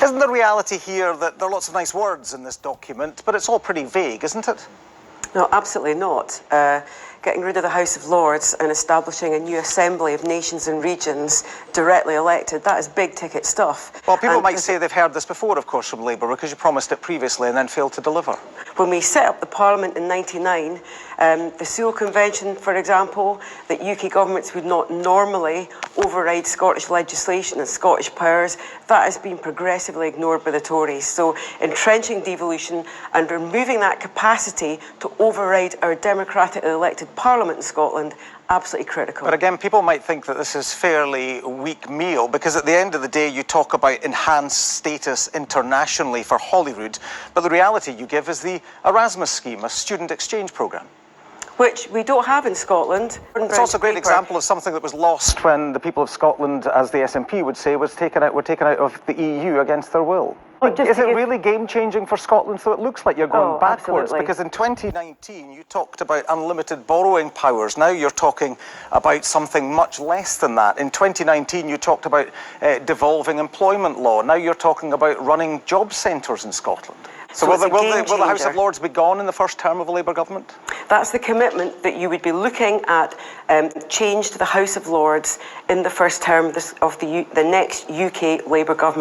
Isn't the reality here that there are lots of nice words in this document, but it's all pretty vague, isn't it? No, absolutely not. Getting rid of the House of Lords and establishing a new assembly of nations and regions directly elected, that is big ticket stuff. Well, people might say they've heard this before, of course, from Labour, because you promised it previously and then failed to deliver. When we set up the Parliament in '99, the Sewell Convention, for example, that UK governments would not normally override Scottish legislation and Scottish powers, that has been progressively ignored by the Tories. So entrenching devolution and removing that capacity to override our democratically elected Parliament in Scotland, absolutely critical. But again, people might think that this is fairly weak meal, because at the end of the day you talk about enhanced status internationally for Holyrood, but the reality you give is the Erasmus scheme, a student exchange programme. Which we don't have in Scotland. It's also a great example of something that was lost when the people of Scotland, as the SNP would say, were taken out of the EU against their will. Is it really game-changing for Scotland? So it looks like you're going backwards. Absolutely. Because in 2019 you talked about unlimited borrowing powers. Now you're talking about something much less than that. In 2019 you talked about devolving employment law. Now you're talking about running job centres in Scotland. So will the House of Lords be gone in the first term of a Labour government? That's the commitment, that you would be looking at change to the House of Lords in the first term of the next UK Labour government.